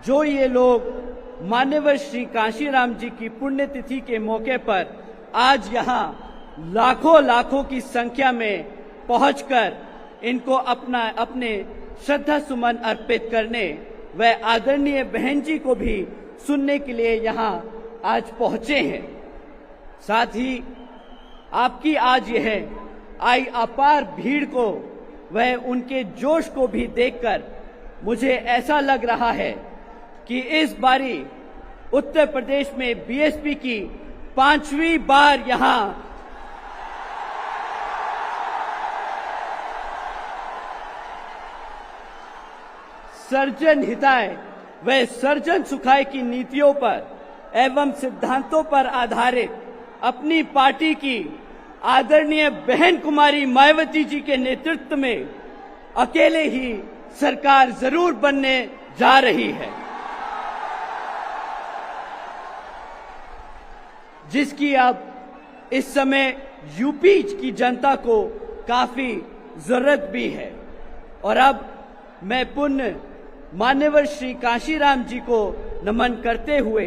जो ये लोग मान्यवर श्री कांशीराम जी की पुण्यतिथि के मौके पर आज यहाँ लाखों की संख्या में पहुंचकर इनको अपने श्रद्धा सुमन अर्पित करने व आदरणीय बहन जी को भी सुनने के लिए यहाँ आज पहुंचे हैं। साथ ही आपकी आज यह आई अपार भीड़ को वह उनके जोश को भी देखकर मुझे ऐसा लग रहा है कि इस बारी उत्तर प्रदेश में बीएसपी की 5वीं बार यहाँ सर्जन हिताय व सर्जन सुखाय की नीतियों पर एवं सिद्धांतों पर आधारित अपनी पार्टी की आदरणीय बहन कुमारी मायावती जी के नेतृत्व में अकेले ही सरकार जरूर बनने जा रही है, जिसकी अब इस समय यूपी की जनता को काफी जरूरत भी है। और अब मैं पुण्य मान्यवर श्री कांशीराम जी को नमन करते हुए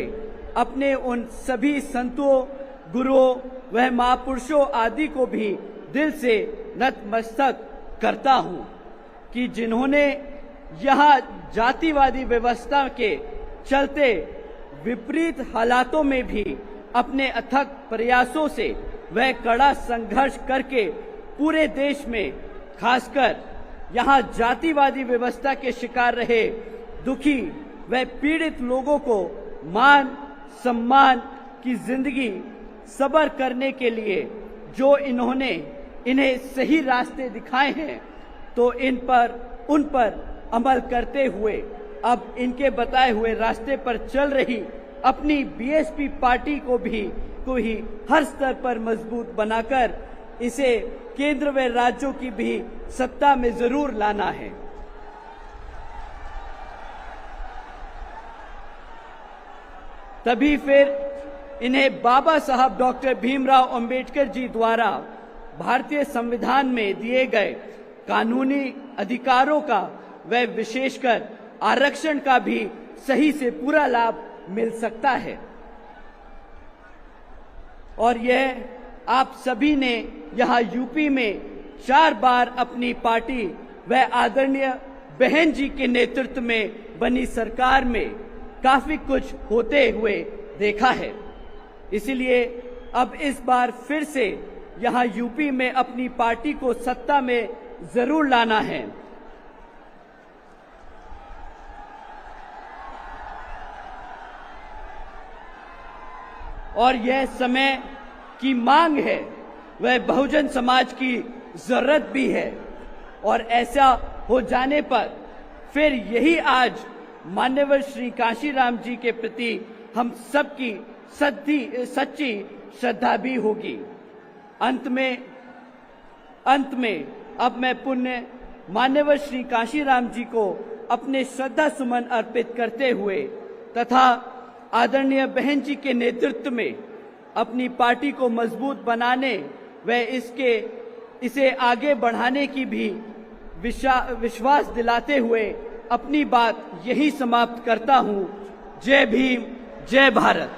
अपने उन सभी संतों, गुरुओं व महापुरुषों आदि को भी दिल से नतमस्तक करता हूं कि जिन्होंने यहाँ जातिवादी व्यवस्था के चलते विपरीत हालातों में भी अपने अथक प्रयासों से वह कड़ा संघर्ष करके पूरे देश में खासकर यहाँ जातिवादी व्यवस्था के शिकार रहे दुखी व पीड़ित लोगों को मान सम्मान की जिंदगी सबर करने के लिए जो इन्हें सही रास्ते दिखाए हैं, तो उन पर अमल करते हुए अब इनके बताए हुए रास्ते पर चल रही अपनी बीएसपी पार्टी को ही हर स्तर पर मजबूत बनाकर इसे केंद्र व राज्यों की भी सत्ता में जरूर लाना है। तभी फिर इन्हें बाबा साहब डॉक्टर भीमराव अंबेडकर जी द्वारा भारतीय संविधान में दिए गए कानूनी अधिकारों का व विशेषकर आरक्षण का भी सही से पूरा लाभ मिल सकता है। और यह आप सभी ने यहाँ यूपी में 4 बार अपनी पार्टी व आदरणीय बहन जी के नेतृत्व में बनी सरकार में काफी कुछ होते हुए देखा है। इसलिए अब इस बार फिर से यहाँ यूपी में अपनी पार्टी को सत्ता में जरूर लाना है। और यह समय की मांग है, वह बहुजन समाज की जरूरत भी है। और ऐसा हो जाने पर फिर यही आज मान्यवर श्री कांशीराम जी के प्रति हम सबकी सच्ची श्रद्धा भी होगी। अंत में अब मैं पुण्य मान्यवर श्री कांशीराम जी को अपने श्रद्धा सुमन अर्पित करते हुए तथा आदरणीय बहन जी के नेतृत्व में अपनी पार्टी को मजबूत बनाने व इसे आगे बढ़ाने की भी विश्वास दिलाते हुए अपनी बात यही समाप्त करता हूं। जय भीम, जय भारत।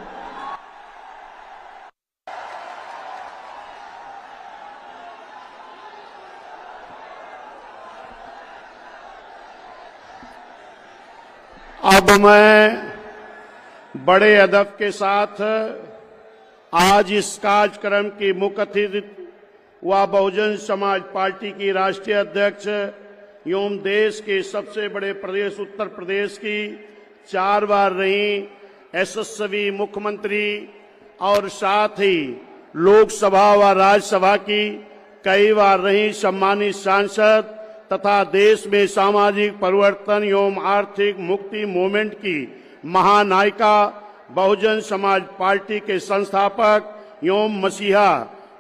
अब मैं बड़े अदब के साथ आज इस कार्यक्रम की मुख्य अतिथि व बहुजन समाज पार्टी की राष्ट्रीय अध्यक्ष एवं देश के सबसे बड़े प्रदेश उत्तर प्रदेश की 4 बार रही यशस्वी मुख्यमंत्री और साथ ही लोकसभा व राज्यसभा की कई बार रही सम्मानित सांसद तथा देश में सामाजिक परिवर्तन एवं आर्थिक मुक्ति मूवमेंट की महानायिका बहुजन समाज पार्टी के संस्थापक एवं मसीहा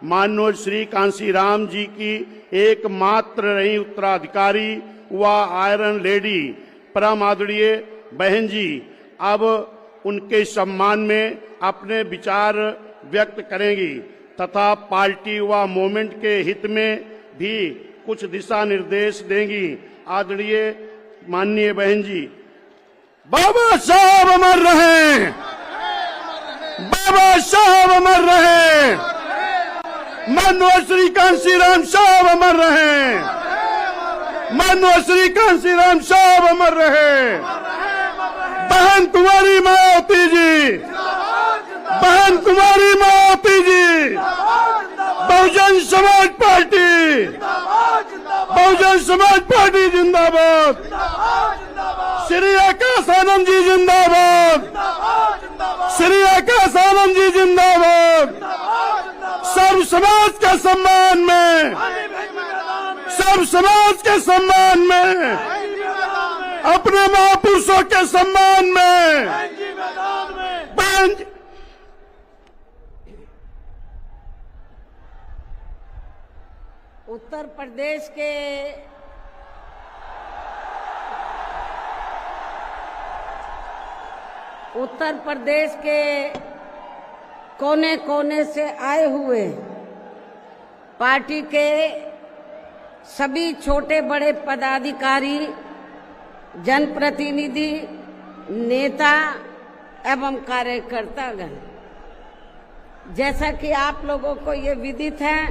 मान्यवर श्री कांशीराम जी की एकमात्र रही उत्तराधिकारी व आयरन लेडी परम आदरणीय बहन जी अब उनके सम्मान में अपने विचार व्यक्त करेंगी तथा पार्टी व मूवमेंट के हित में भी कुछ दिशा निर्देश देंगी। आदरणीय माननीय बहन जी बाबा साहब अमर रहे, बाबा साहब अमर रहे, माननीय श्री कांशीराम साहब अमर रहे, माननीय श्री कांशीराम साहब अमर रहे। बहन कुमारी मायावती जी, बहन कुमारी मायावती जी, बहुजन समाज पार्टी, बहुजन समाज पार्टी जिंदाबाद, श्री आकाश आनंद जी जिंदाबाद, श्री आकाश आनंद जी जिंदाबाद। सर्व समाज के सम्मान में, सर्व समाज के सम्मान में, अपने महापुरुषों के सम्मान में बहन उत्तर प्रदेश के कोने कोने से आए हुए पार्टी के सभी छोटे बड़े पदाधिकारी, जनप्रतिनिधि, नेता एवं कार्यकर्तागण, जैसा कि आप लोगों को ये विदित है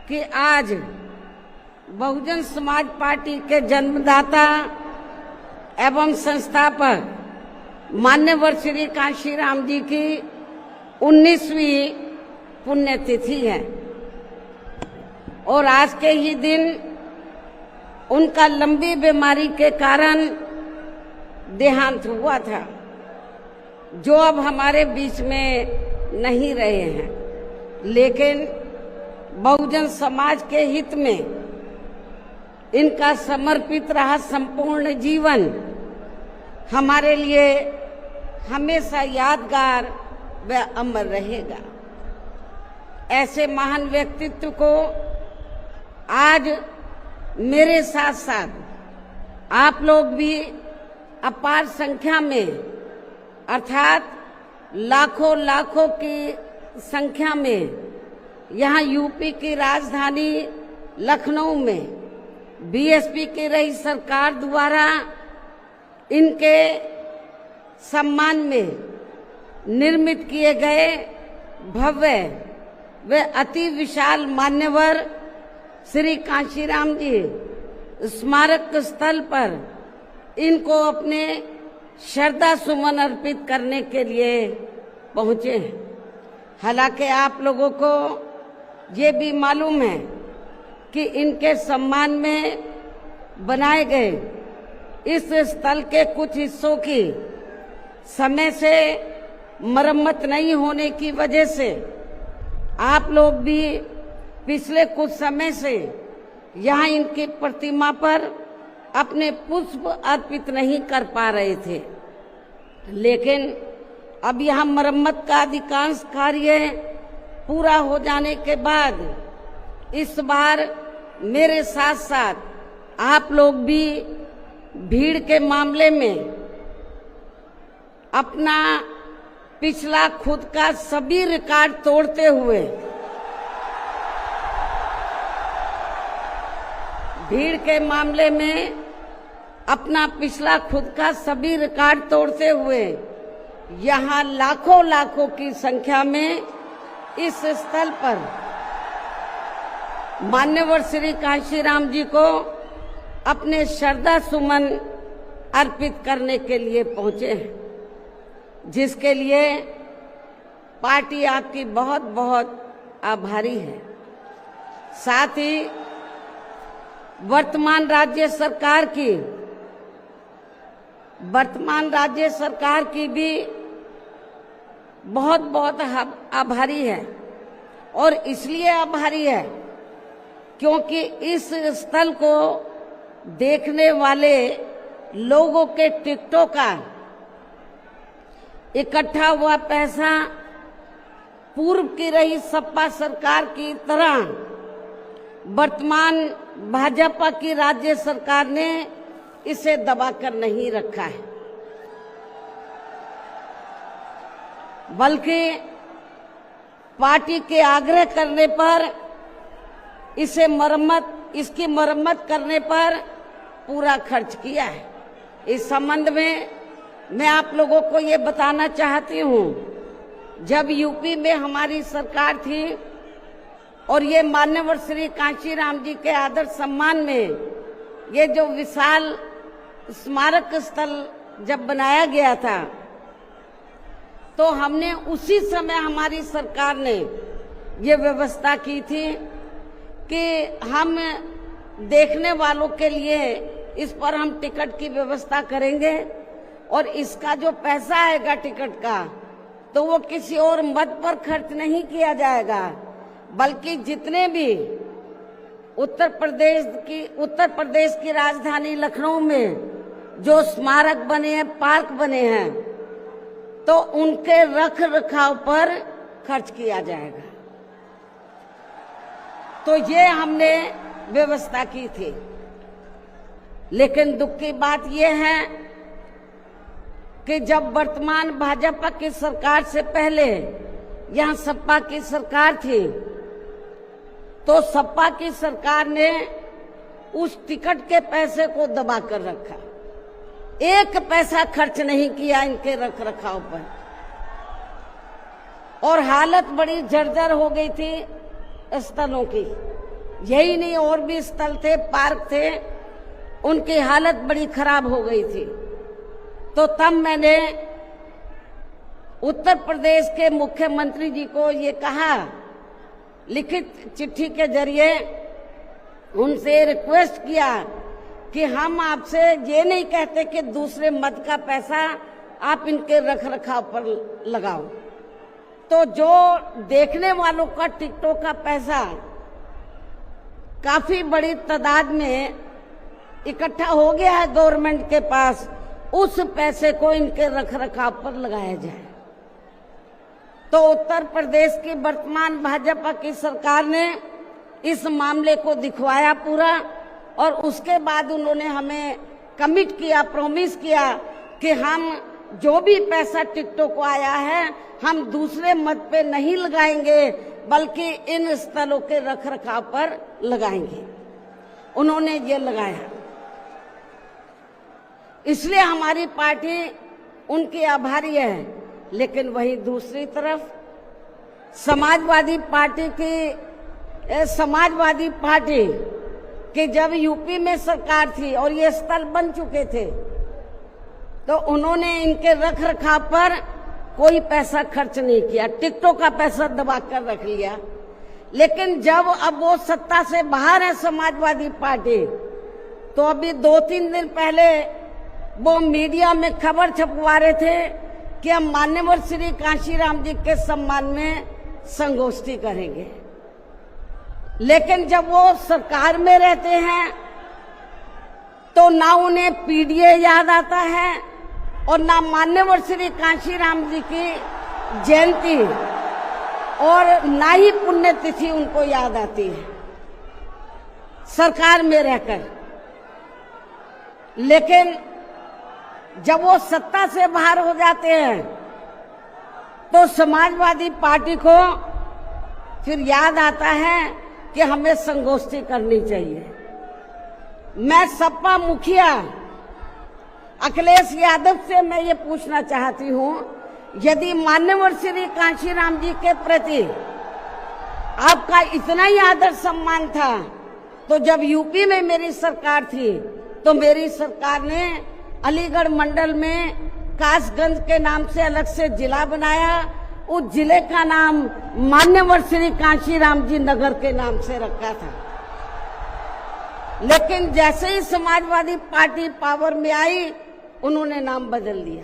कि आज बहुजन समाज पार्टी के जन्मदाता एवं संस्थापक मान्यवर श्री कांशीराम जी की 19वीं पुण्यतिथि है और आज के ही दिन उनका लंबी बीमारी के कारण देहांत हुआ था, जो अब हमारे बीच में नहीं रहे हैं। लेकिन बहुजन समाज के हित में इनका समर्पित रहा संपूर्ण जीवन हमारे लिए हमेशा यादगार व अमर रहेगा। ऐसे महान व्यक्तित्व को आज मेरे साथ साथ आप लोग भी अपार संख्या में, अर्थात लाखों लाखों की संख्या में यहाँ यूपी की राजधानी लखनऊ में बीएसपी की रही सरकार द्वारा इनके सम्मान में निर्मित किए गए भव्य व अति विशाल मान्यवर श्री कांशीराम जी स्मारक स्थल पर इनको अपने श्रद्धा सुमन अर्पित करने के लिए पहुंचे हैं। हालांकि आप लोगों को ये भी मालूम है कि इनके सम्मान में बनाए गए इस स्थल के कुछ हिस्सों की समय से मरम्मत नहीं होने की वजह से आप लोग भी पिछले कुछ समय से यहाँ इनकी प्रतिमा पर अपने पुष्प अर्पित नहीं कर पा रहे थे। लेकिन अब यहाँ मरम्मत का अधिकांश कार्य पूरा हो जाने के बाद इस बार मेरे साथ साथ आप लोग भी भीड़ के मामले में अपना पिछला खुद का सभी रिकॉर्ड तोड़ते हुए, भीड़ के मामले में अपना पिछला खुद का सभी रिकॉर्ड तोड़ते हुए यहाँ लाखों लाखों की संख्या में इस स्थल पर मान्यवर श्री कांशीराम जी को अपने श्रद्धा सुमन अर्पित करने के लिए पहुंचे हैं, जिसके लिए पार्टी आपकी बहुत बहुत आभारी है। साथ ही वर्तमान राज्य सरकार की भी बहुत बहुत आभारी है और इसलिए आभारी है क्योंकि इस स्थल को देखने वाले लोगों के टिकटों का इकट्ठा हुआ पैसा पूर्व की रही सपा सरकार की तरह वर्तमान भाजपा की राज्य सरकार ने इसे दबाकर नहीं रखा है, बल्कि पार्टी के आग्रह करने पर इसकी मरम्मत करने पर पूरा खर्च किया है। इस संबंध में मैं आप लोगों को ये बताना चाहती हूँ, जब यूपी में हमारी सरकार थी और ये मान्यवर श्री कांशीराम जी के आदर सम्मान में ये जो विशाल स्मारक स्थल जब बनाया गया था, तो हमने उसी समय हमारी सरकार ने ये व्यवस्था की थी कि हम देखने वालों के लिए इस पर हम टिकट की व्यवस्था करेंगे और इसका जो पैसा आएगा टिकट का, तो वो किसी और मद पर खर्च नहीं किया जाएगा, बल्कि जितने भी उत्तर प्रदेश की राजधानी लखनऊ में जो स्मारक बने हैं, पार्क बने हैं, तो उनके रख रखाव पर खर्च किया जाएगा। तो ये हमने व्यवस्था की थी। लेकिन दुख की बात यह है कि जब वर्तमान भाजपा की सरकार से पहले यहाँ सपा की सरकार थी, तो सपा की सरकार ने उस टिकट के पैसे को दबा कर रखा, एक पैसा खर्च नहीं किया इनके रख रखाव पर, और हालत बड़ी जर्जर हो गई थी स्थलों की। यही नहीं, और भी स्थल थे, पार्क थे, उनकी हालत बड़ी खराब हो गई थी। तो तब मैंने उत्तर प्रदेश के मुख्यमंत्री जी को ये कहा, लिखित चिट्ठी के जरिए उनसे रिक्वेस्ट किया कि हम आपसे ये नहीं कहते कि दूसरे मद का पैसा आप इनके रख रखाव पर लगाओ, तो जो देखने वालों का टिकटों का पैसा काफी बड़ी तादाद में इकट्ठा हो गया है गवर्नमेंट के पास, उस पैसे को इनके रख रखाव पर लगाया जाए। तो उत्तर प्रदेश की वर्तमान भाजपा की सरकार ने इस मामले को दिखवाया पूरा, और उसके बाद उन्होंने हमें कमिट किया, प्रॉमिस किया कि हम जो भी पैसा टिकटों को आया है हम दूसरे मद पे नहीं लगाएंगे, बल्कि इन स्थलों के रख रखाव पर लगाएंगे। उन्होंने ये लगाया, इसलिए हमारी पार्टी उनकी आभारी है। लेकिन वहीं दूसरी तरफ समाजवादी पार्टी कि जब यूपी में सरकार थी और ये स्थल बन चुके थे, तो उन्होंने इनके रख रखाव पर कोई पैसा खर्च नहीं किया, टिकटों का पैसा दबा कर रख लिया। लेकिन जब अब वो सत्ता से बाहर है समाजवादी पार्टी, तो अभी 2-3 दिन पहले वो मीडिया में खबर छपवा रहे थे कि हम मान्यवर श्री कांशीराम जी के सम्मान में संगोष्ठी करेंगे। लेकिन जब वो सरकार में रहते हैं तो ना उन्हें पीडीए याद आता है और ना मान्यवर श्री कांशीराम जी की जयंती और ना ही पुण्यतिथि उनको याद आती है सरकार में रहकर। लेकिन जब वो सत्ता से बाहर हो जाते हैं तो समाजवादी पार्टी को फिर याद आता है कि हमें संगोष्ठी करनी चाहिए। मैं सपा मुखिया अखिलेश यादव से मैं ये पूछना चाहती हूँ, यदि मान्यवर श्री कांशीराम जी के प्रति आपका इतना ही आदर सम्मान था, तो जब यूपी में मेरी सरकार थी तो मेरी सरकार ने अलीगढ़ मंडल में कासगंज के नाम से अलग से जिला बनाया, उस जिले का नाम मान्यवर श्री कांशीराम जी नगर के नाम से रखा था। लेकिन जैसे ही समाजवादी पार्टी पावर में आई, उन्होंने नाम बदल दिया।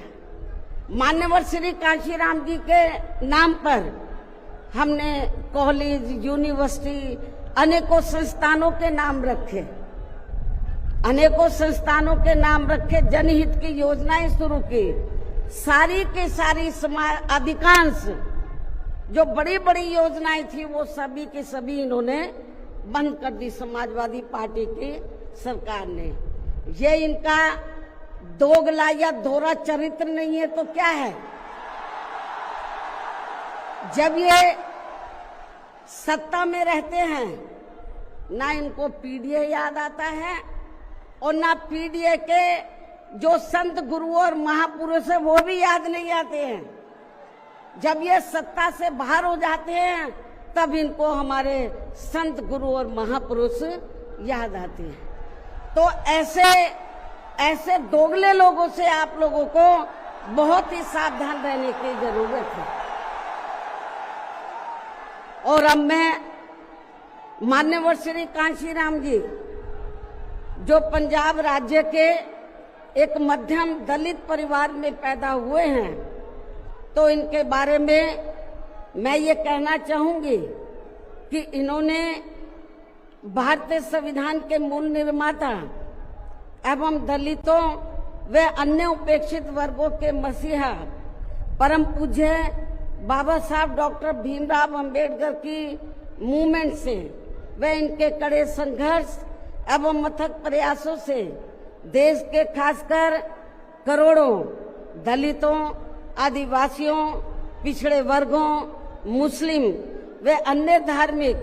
मान्यवर श्री कांशीराम जी के नाम पर हमने कॉलेज, यूनिवर्सिटी, अनेकों संस्थानों के नाम रखे, अनेकों संस्थानों के नाम रखे, जनहित की योजनाएं शुरू की। सारी के सारी अधिकांश जो बड़ी बड़ी योजनाएं थी वो सभी की सभी इन्होंने बंद कर दी समाजवादी पार्टी की सरकार ने। ये इनका दोगला या दोहरा चरित्र नहीं है तो क्या है? जब ये सत्ता में रहते हैं ना इनको पीडीए याद आता है और ना पीडीए के जो संत गुरु और महापुरुष है वो भी याद नहीं आते हैं। जब ये सत्ता से बाहर हो जाते हैं तब इनको हमारे संत गुरु और महापुरुष याद आते हैं। तो ऐसे दोगले लोगों से आप लोगों को बहुत ही सावधान रहने की जरूरत है। और अब मैं मान्यवर श्री कांशीराम जी, जो पंजाब राज्य के एक मध्यम दलित परिवार में पैदा हुए हैं, तो इनके बारे में मैं ये कहना चाहूंगी कि इन्होंने भारतीय संविधान के मूल निर्माता एवं दलितों व अन्य उपेक्षित वर्गों के मसीहा परम पूज्य बाबा साहब डॉक्टर भीमराव अंबेडकर की मूवमेंट से व इनके कड़े संघर्ष एवं अथक प्रयासों से देश के खासकर करोड़ों दलितों, आदिवासियों, पिछड़े वर्गों, मुस्लिम व अन्य धार्मिक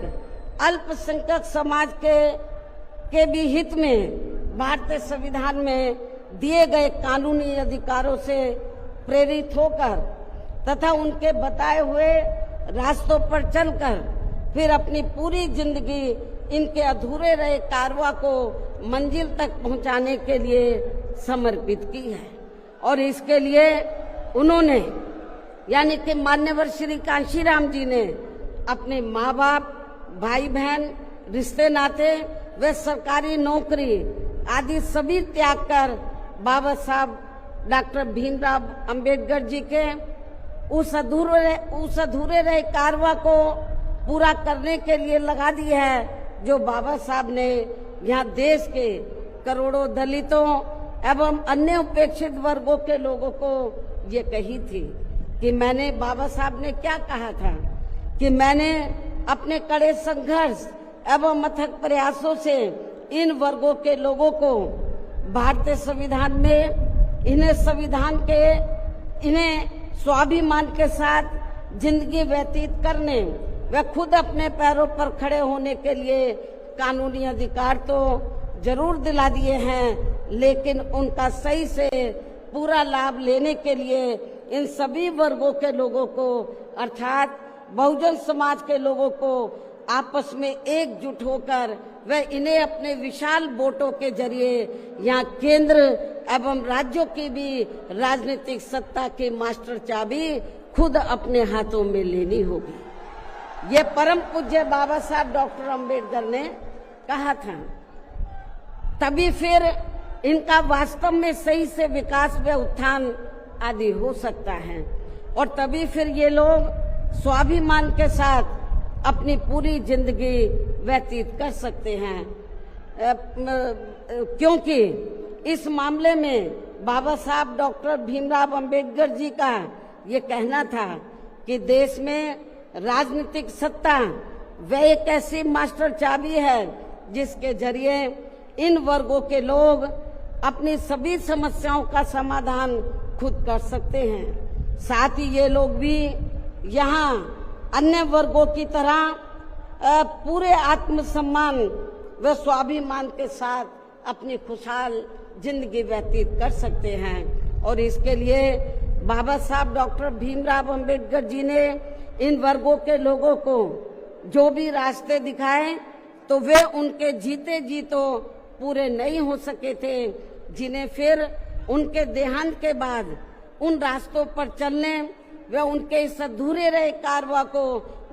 अल्पसंख्यक समाज के भी हित में भारतीय संविधान में दिए गए कानूनी अधिकारों से प्रेरित होकर तथा उनके बताए हुए रास्तों पर चलकर फिर अपनी पूरी जिंदगी इनके अधूरे रहे कारवां को मंजिल तक पहुंचाने के लिए समर्पित की है। और इसके लिए उन्होंने यानी कि मान्यवर श्री कांशीराम जी ने अपने माँ बाप, भाई बहन, रिश्ते नाते व सरकारी नौकरी आदि सभी त्याग कर बाबा साहब डॉक्टर भीमराव अंबेडकर जी के उस अधूरे रहे कारवां को पूरा करने के लिए लगा दी है, जो बाबा साहब ने यहाँ देश के करोड़ों दलितों एवं अन्य उपेक्षित वर्गों के लोगों को ये कही थी कि मैंने, बाबा साहब ने क्या कहा था कि मैंने अपने कड़े संघर्ष एवं अथक प्रयासों से इन वर्गों के लोगों को भारतीय संविधान में इन्हें स्वाभिमान के साथ जिंदगी व्यतीत करने व खुद अपने पैरों पर खड़े होने के लिए कानूनी अधिकार तो जरूर दिला दिए हैं, लेकिन उनका सही से पूरा लाभ लेने के लिए इन सभी वर्गों के लोगों को अर्थात बहुजन समाज के लोगों को आपस में एकजुट होकर व इन्हें अपने विशाल वोटों के जरिए यहाँ केंद्र एवं राज्यों की भी राजनीतिक सत्ता की मास्टर चाबी खुद अपने हाथों में लेनी होगी। ये परम पूज्य बाबा साहब डॉक्टर अंबेडकर ने कहा था। तभी फिर इनका वास्तव में सही से विकास व उत्थान आदि हो सकता है और तभी फिर ये लोग स्वाभिमान के साथ अपनी पूरी जिंदगी व्यतीत कर सकते हैं, क्योंकि इस मामले में बाबा साहब डॉक्टर भीमराव अंबेडकर जी का ये कहना था कि देश में राजनीतिक सत्ता वह एक ऐसी मास्टर चाबी है जिसके जरिए इन वर्गों के लोग अपनी सभी समस्याओं का समाधान खुद कर सकते हैं। साथ ही ये लोग भी यहाँ अन्य वर्गों की तरह पूरे आत्मसम्मान व स्वाभिमान के साथ अपनी खुशहाल जिंदगी व्यतीत कर सकते हैं। और इसके लिए बाबा साहब डॉक्टर भीमराव अंबेडकर जी ने इन वर्गों के लोगों को जो भी रास्ते दिखाए तो वे उनके जीते जी तो पूरे नहीं हो सके थे, जिन्हें फिर उनके देहांत के बाद उन रास्तों पर चलने व उनके इस अधूरे रहे कारवां को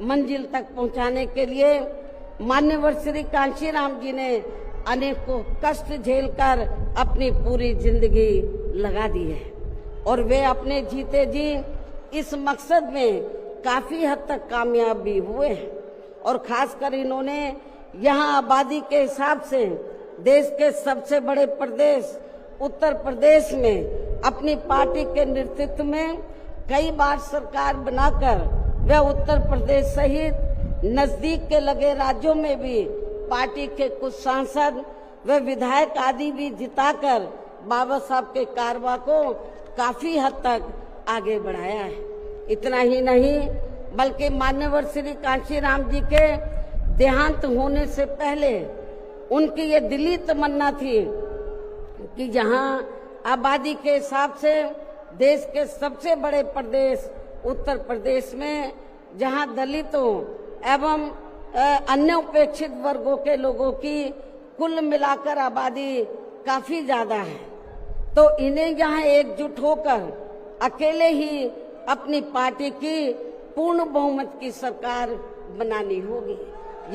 मंजिल तक पहुंचाने के लिए मान्यवर श्री कांशीराम जी ने अनेकों कष्ट झेलकर अपनी पूरी जिंदगी लगा दी है और वे अपने जीते जी इस मकसद में काफी हद तक कामयाब भी हुए हैं। और खासकर इन्होंने यहाँ आबादी के हिसाब से देश के सबसे बड़े प्रदेश उत्तर प्रदेश में अपनी पार्टी के नेतृत्व में कई बार सरकार बनाकर वे उत्तर प्रदेश सहित नजदीक के लगे राज्यों में भी पार्टी के कुछ सांसद व विधायक आदि भी जिताकर बाबा साहब के कारवां को काफी हद तक आगे बढ़ाया है। इतना ही नहीं बल्कि मान्यवर श्री कांशीराम जी के देहांत होने से पहले उनकी ये दिली तमन्ना थी कि जहां आबादी के हिसाब से देश के सबसे बड़े प्रदेश उत्तर प्रदेश में, जहां दलितों एवं अन्य उपेक्षित वर्गों के लोगों की कुल मिलाकर आबादी काफी ज्यादा है, तो इन्हें यहाँ एकजुट होकर अकेले ही अपनी पार्टी की पूर्ण बहुमत की सरकार बनानी होगी।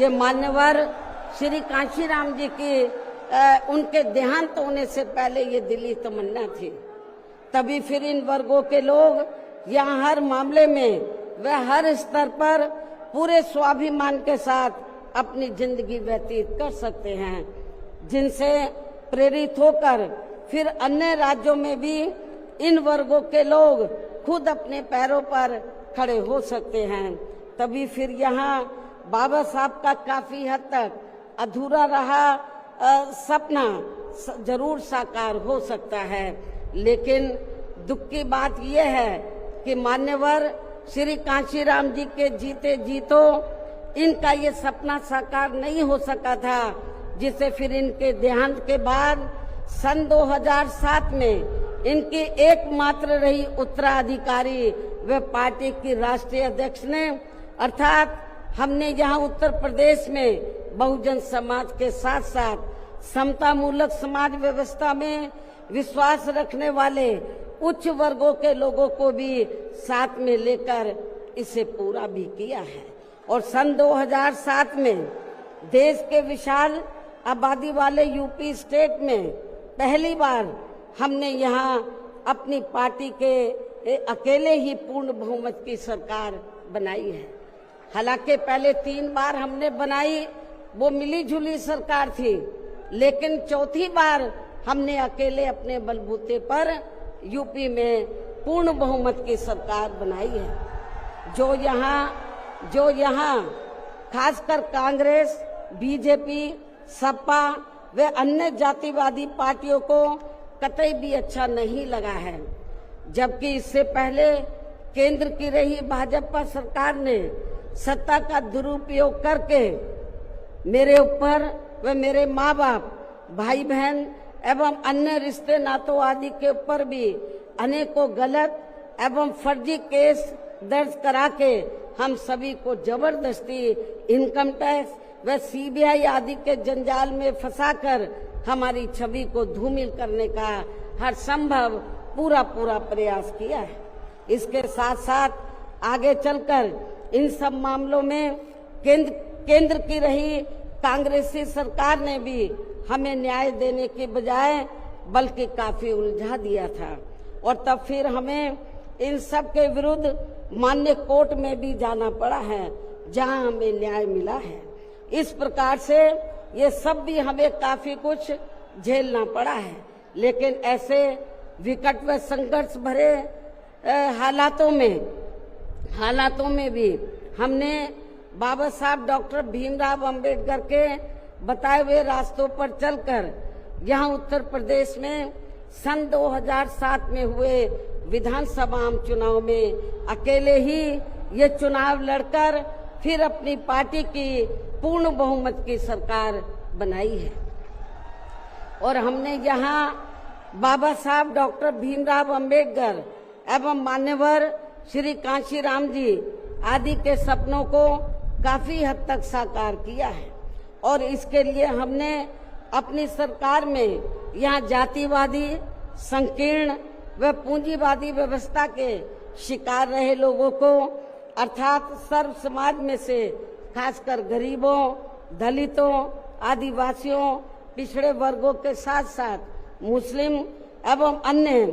ये मान्यवर श्री कांशीराम जी की उनके देहांत होने से पहले ये दिली तमन्ना थी। तभी फिर इन वर्गों के लोग यहाँ हर मामले में व हर स्तर पर पूरे स्वाभिमान के साथ अपनी जिंदगी व्यतीत कर सकते हैं, जिनसे प्रेरित होकर फिर अन्य राज्यों में भी इन वर्गों के लोग खुद अपने पैरों पर खड़े हो सकते हैं। तभी फिर यहाँ बाबा साहब का काफी हद तक अधूरा रहा सपना जरूर साकार हो सकता है। लेकिन दुख की बात यह है कि मान्यवर श्री कांशीराम जी के जीते जीतो इनका ये सपना साकार नहीं हो सका था, जिसे फिर इनके देहांत के बाद सन 2007 में इनकी एकमात्र रही उत्तराधिकारी व पार्टी की राष्ट्रीय अध्यक्ष ने, अर्थात हमने यहाँ उत्तर प्रदेश में बहुजन समाज के साथ साथ समता मूलक समाज व्यवस्था में विश्वास रखने वाले उच्च वर्गों के लोगों को भी साथ में लेकर इसे पूरा भी किया है। और सन 2007 में देश के विशाल आबादी वाले यूपी स्टेट में पहली बार हमने यहाँ अपनी पार्टी के अकेले ही पूर्ण बहुमत की सरकार बनाई है। हालांकि पहले 3 बार हमने बनाई, वो मिली जुली सरकार थी, लेकिन चौथी बार हमने अकेले अपने बलबूते पर यूपी में पूर्ण बहुमत की सरकार बनाई है। जो यहाँ खासकर कांग्रेस, बीजेपी, सपा व अन्य जातिवादी पार्टियों को कतई भी अच्छा नहीं लगा है, जबकि इससे पहले केंद्र की रही भाजपा सरकार ने सत्ता का दुरुपयोग करके मेरे ऊपर व मेरे माँ बाप, भाई बहन एवं अन्य रिश्ते नातों आदि के ऊपर भी अनेकों गलत एवं फर्जी केस दर्ज करा के हम सभी को जबरदस्ती इनकम टैक्स व सीबीआई आदि के जंजाल में फंसाकर हमारी छवि को धूमिल करने का हर संभव पूरा प्रयास किया है। इसके साथ साथ आगे चलकर इन सब मामलों में केंद्र की रही कांग्रेसी सरकार ने भी हमें न्याय देने के बजाय बल्कि काफी उलझा दिया था, और तब फिर हमें इन सब के विरुद्ध मान्य कोर्ट में भी जाना पड़ा है, जहां हमें न्याय मिला है। इस प्रकार से ये सब भी हमें काफी कुछ झेलना पड़ा है। लेकिन ऐसे विकट व संघर्ष भरे हालातों में भी हमने बाबा साहब डॉक्टर भीमराव अंबेडकर के बताए हुए रास्तों पर चलकर यहाँ उत्तर प्रदेश में सन 2007 में हुए विधानसभा चुनाव में अकेले ही ये चुनाव लड़कर फिर अपनी पार्टी की पूर्ण बहुमत की सरकार बनाई है। और हमने यहाँ बाबा साहब डॉक्टर भीमराव अंबेडकर एवं मान्यवर श्री कांशीराम जी आदि के सपनों को काफी हद तक साकार किया है। और इसके लिए हमने अपनी सरकार में यहाँ जातिवादी, संकीर्ण व पूंजीवादी व्यवस्था के शिकार रहे लोगों को, अर्थात सर्व समाज में से खासकर गरीबों, दलितों, आदिवासियों, पिछड़े वर्गों के साथ साथ मुस्लिम एवं अन्य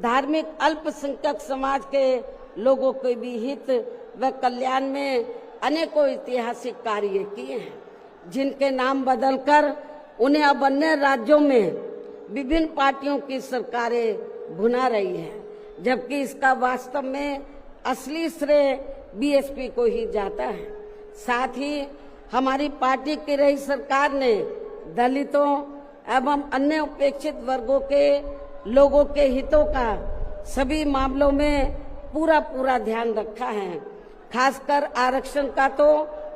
धार्मिक अल्पसंख्यक समाज के लोगों के भी हित व कल्याण में अनेकों ऐतिहासिक कार्य किए हैं, जिनके नाम बदलकर उन्हें अब अन्य राज्यों में विभिन्न पार्टियों की सरकारें भुना रही है, जबकि इसका वास्तव में असली श्रेय बीएसपी को ही जाता है। साथ ही हमारी पार्टी की रही सरकार ने दलितों एवं अन्य उपेक्षित वर्गों के लोगों के हितों का सभी मामलों में पूरा ध्यान रखा है। खासकर आरक्षण का तो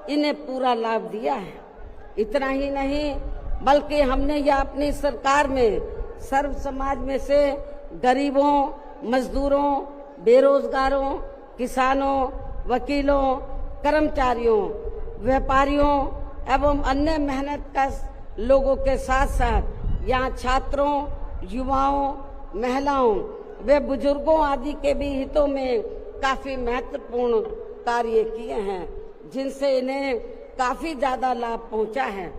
इन्हें पूरा लाभ दिया है। इतना ही नहीं बल्कि हमने यह अपनी सरकार में सर्व समाज में से गरीबों, मजदूरों, बेरोजगारों, किसानों, वकीलों, कर्मचारियों, व्यापारियों एवं अन्य मेहनतकश लोगों के साथ साथ यहाँ छात्रों, युवाओं, महिलाओं व बुजुर्गों आदि के भी हितों में काफी महत्वपूर्ण कार्य किए हैं, जिनसे इन्हें काफी ज्यादा लाभ पहुंचा है।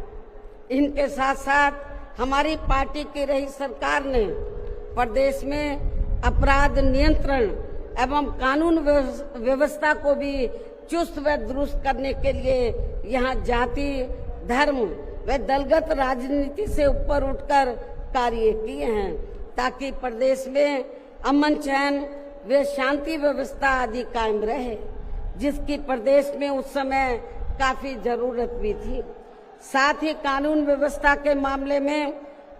इनके साथ साथ हमारी पार्टी की रही सरकार ने प्रदेश में अपराध नियंत्रण एवं कानून व्यवस्था को भी चुस्त व दुरुस्त करने के लिए यहाँ जाति, धर्म व दलगत राजनीति से ऊपर उठकर कार्य किए हैं, ताकि प्रदेश में अमन चैन व शांति व्यवस्था आदि कायम रहे, जिसकी प्रदेश में उस समय काफी जरूरत भी थी। साथ ही कानून व्यवस्था के मामले में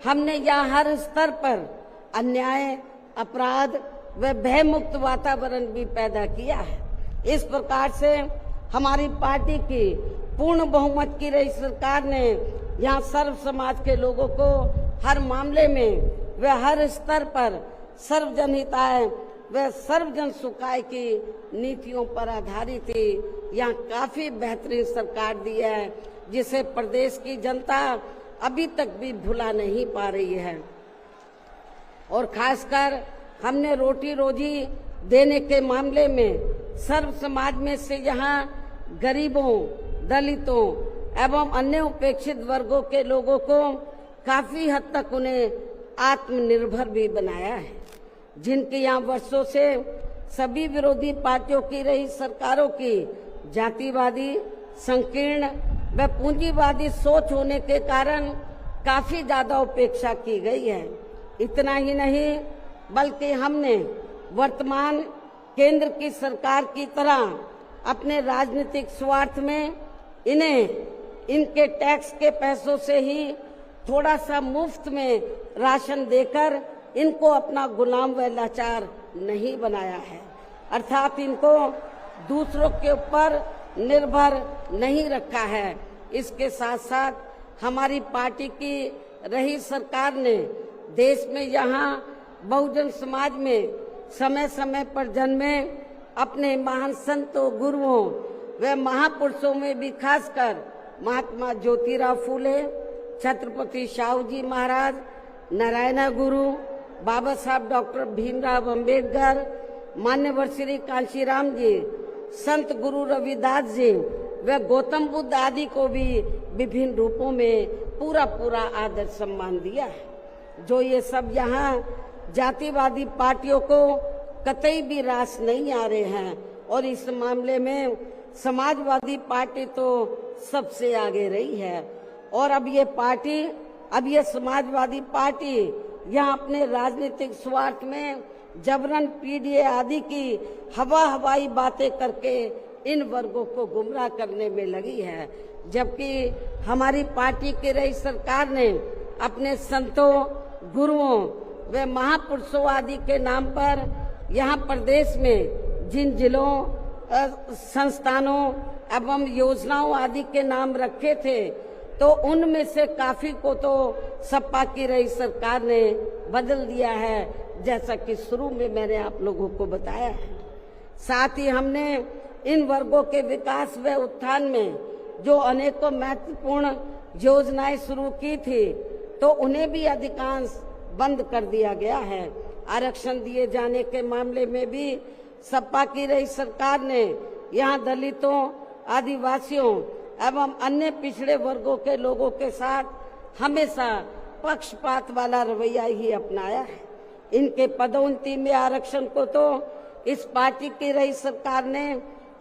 हमने यहाँ हर स्तर पर अन्याय, अपराध व भय मुक्त वातावरण भी पैदा किया है। इस प्रकार से हमारी पार्टी की पूर्ण बहुमत की रही सरकार ने यहाँ सर्व समाज के लोगों को हर मामले में व हर स्तर पर सर्वजन हिताय व सर्वजन सुखाय की नीतियों पर आधारित ही यहाँ काफी बेहतरीन सरकार दी है, जिसे प्रदेश की जनता अभी तक भी भुला नहीं पा रही है। और खासकर हमने रोटी रोजी देने के मामले में सर्व समाज में से यहाँ गरीबों, दलितों एवं अन्य उपेक्षित वर्गों के लोगों को काफी हद तक उन्हें आत्मनिर्भर भी बनाया है, जिनके यहाँ वर्षों से सभी विरोधी पार्टियों की रही सरकारों की जातिवादी, संकीर्ण व पूंजीवादी सोच होने के कारण काफी ज्यादा उपेक्षा की गई है। इतना ही नहीं, बल्कि हमने वर्तमान केंद्र की सरकार की तरह अपने राजनीतिक स्वार्थ में इन्हें इनके टैक्स के पैसों से ही थोड़ा सा मुफ्त में राशन देकर इनको अपना गुलाम व लाचार नहीं बनाया है, अर्थात इनको दूसरों के ऊपर निर्भर नहीं रखा है। इसके साथ साथ हमारी पार्टी की रही सरकार ने देश में यहाँ बहुजन समाज में समय समय पर जन्मे अपने महान संतों, गुरुओं व महापुरुषों में भी खासकर महात्मा ज्योतिराव फूले, छत्रपति शाहू जी महाराज, नारायण गुरु, बाबा साहब डॉक्टर भीमराव अंबेडकर, मान्यवर श्री कांशीराम जी, संत गुरु रविदास जी व गौतम बुद्ध आदि को भी विभिन्न रूपों में पूरा आदर सम्मान दिया है। जो ये सब यहाँ जातिवादी पार्टियों को कतई भी रास नहीं आ रहे हैं, और इस मामले में समाजवादी पार्टी तो सबसे आगे रही है। और अब ये समाजवादी पार्टी यहाँ अपने राजनीतिक स्वार्थ में जबरन पीडीए आदि की हवाई बातें करके इन वर्गों को गुमराह करने में लगी है, जबकि हमारी पार्टी की रही सरकार ने अपने संतों, गुरुओं व महापुरुषों आदि के नाम पर यहाँ प्रदेश में जिन जिलों, संस्थानों एवं योजनाओं आदि के नाम रखे थे, तो उनमें से काफी को तो सपा की रही सरकार ने बदल दिया है, जैसा कि शुरू में मैंने आप लोगों को बताया है। साथ ही हमने इन वर्गों के विकास व उत्थान में जो अनेकों महत्वपूर्ण योजनाएं शुरू की थी, तो उन्हें भी अधिकांश बंद कर दिया गया है। आरक्षण दिए जाने के मामले में भी सपा की रही सरकार ने यहाँ दलितों, आदिवासियों एवं अन्य पिछड़े वर्गों के लोगों के साथ हमेशा पक्षपात वाला रवैया ही अपनाया है। इनके पदोन्नति में आरक्षण को तो इस पार्टी की रही सरकार ने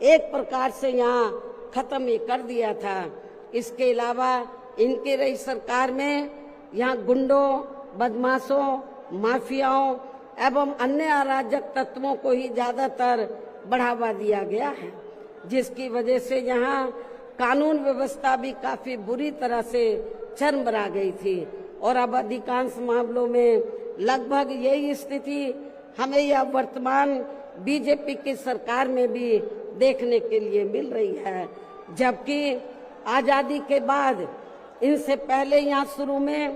एक प्रकार से यहाँ खत्म ही कर दिया था। इसके अलावा इनकी रही सरकार में यहाँ गुंडों, बदमाशों, माफियाओं एवं अन्य अराजक तत्वों को ही ज्यादातर बढ़ावा दिया गया है, जिसकी वजह से यहाँ कानून व्यवस्था भी काफी बुरी तरह से चरमरा गई थी। और अब अधिकांश मामलों में लगभग यही स्थिति हमें यह वर्तमान बीजेपी की सरकार में भी देखने के लिए मिल रही है, जबकि आजादी के बाद इनसे पहले यहाँ शुरू में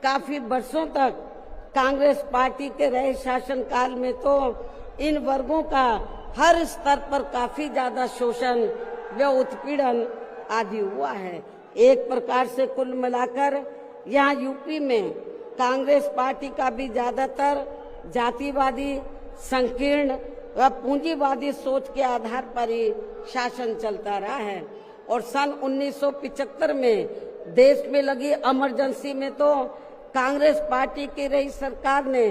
काफी वर्षों तक कांग्रेस पार्टी के रहे शासनकाल में तो इन वर्गों का हर स्तर पर काफी ज्यादा शोषण व उत्पीड़न आदि हुआ है। एक प्रकार से कुल मिलाकर यहाँ यूपी में कांग्रेस पार्टी का भी ज्यादातर जातिवादी, संकीर्ण व पूंजीवादी सोच के आधार पर ही शासन चलता रहा है। और सन 1975 में देश में लगी इमरजेंसी में तो कांग्रेस पार्टी की रही सरकार ने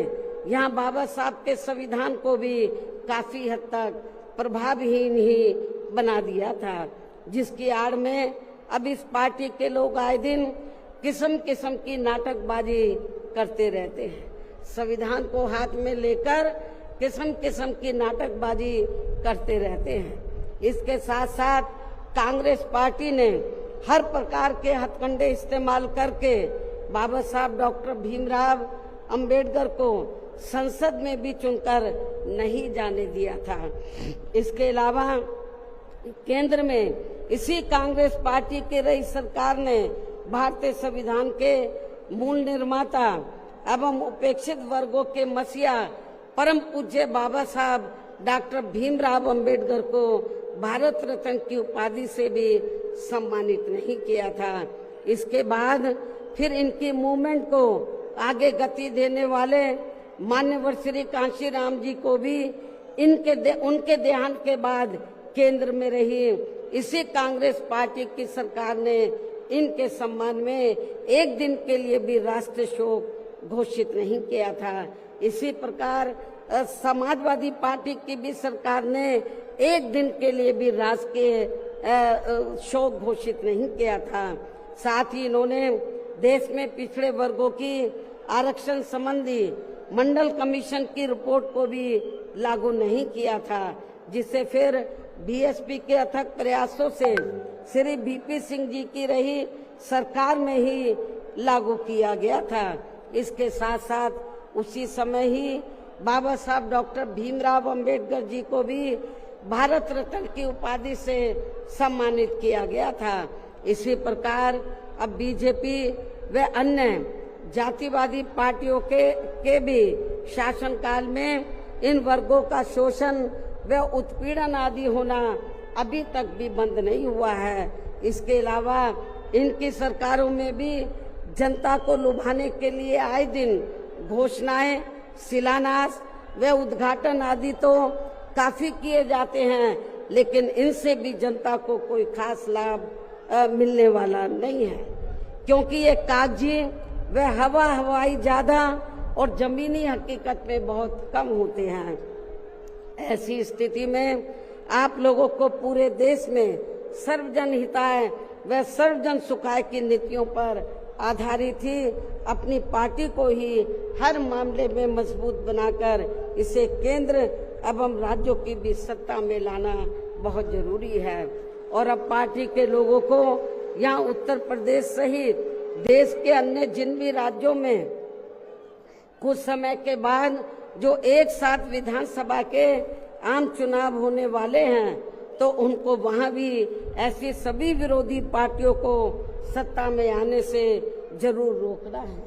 यहाँ बाबा साहब के संविधान को भी काफी हद तक प्रभावहीन ही बना दिया था, जिसकी आड़ में अब इस पार्टी के लोग आए दिन किस्म किस्म की नाटकबाजी करते रहते हैं। संविधान को हाथ में लेकर किस्म किस्म की नाटकबाजी करते रहते हैं। इसके साथ साथ कांग्रेस पार्टी ने हर प्रकार के हथकंडे इस्तेमाल करके बाबा साहब डॉक्टर भीमराव अंबेडकर को संसद में भी चुनकर नहीं जाने दिया था। इसके अलावा केंद्र में इसी कांग्रेस पार्टी की रही सरकार ने भारतीय संविधान के मूल निर्माता एवं उपेक्षित वर्गों के मसीहा परम पूज्य बाबा साहब डॉक्टर भीमराव अंबेडकर को भारत रत्न की उपाधि से भी सम्मानित नहीं किया था। इसके बाद फिर इनकी मूवमेंट को आगे गति देने वाले मान्यवर श्री कांशीराम जी को भी उनके देहांत के बाद केंद्र में रही इसी कांग्रेस पार्टी की सरकार ने इनके सम्मान में एक दिन के लिए भी राष्ट्रीय शोक घोषित नहीं किया था। इसी प्रकार समाजवादी पार्टी की भी सरकार ने एक दिन के लिए भी राष्ट्रीय शोक घोषित नहीं किया था। साथ ही इन्होंने देश में पिछड़े वर्गों की आरक्षण संबंधी मंडल कमीशन की रिपोर्ट को भी लागू नहीं किया था, जिसे फिर बीएसपी के अथक प्रयासों से श्री बीपी सिंह जी की रही सरकार में ही लागू किया गया था। इसके साथ साथ उसी समय ही बाबा साहब डॉक्टर भीमराव अंबेडकर जी को भी भारत रत्न की उपाधि से सम्मानित किया गया था। इसी प्रकार अब बीजेपी व अन्य जातिवादी पार्टियों के भी शासनकाल में इन वर्गों का शोषण व उत्पीड़न आदि होना अभी तक भी बंद नहीं हुआ है। इसके अलावा इनकी सरकारों में भी जनता को लुभाने के लिए आए दिन घोषणाएं, शिलान्यास व उद्घाटन आदि तो काफी किए जाते हैं, लेकिन इनसे भी जनता को कोई खास लाभ मिलने वाला नहीं है, क्योंकि ये कागजी व हवाई ज्यादा और जमीनी हकीकत में बहुत कम होते हैं। ऐसी स्थिति में आप लोगों को पूरे देश में सर्वजन हिताय व सर्वजन सुखाय की नीतियों पर आधारित ही अपनी पार्टी को ही हर मामले में मजबूत बनाकर इसे केंद्र एवं राज्यों की भी सत्ता में लाना बहुत जरूरी है। और अब पार्टी के लोगों को यहाँ उत्तर प्रदेश सहित देश के अन्य जिन भी राज्यों में कुछ समय के बाद जो एक साथ विधानसभा के आम चुनाव होने वाले हैं, तो उनको वहां भी ऐसी सभी विरोधी पार्टियों को सत्ता में आने से जरूर रोकना है।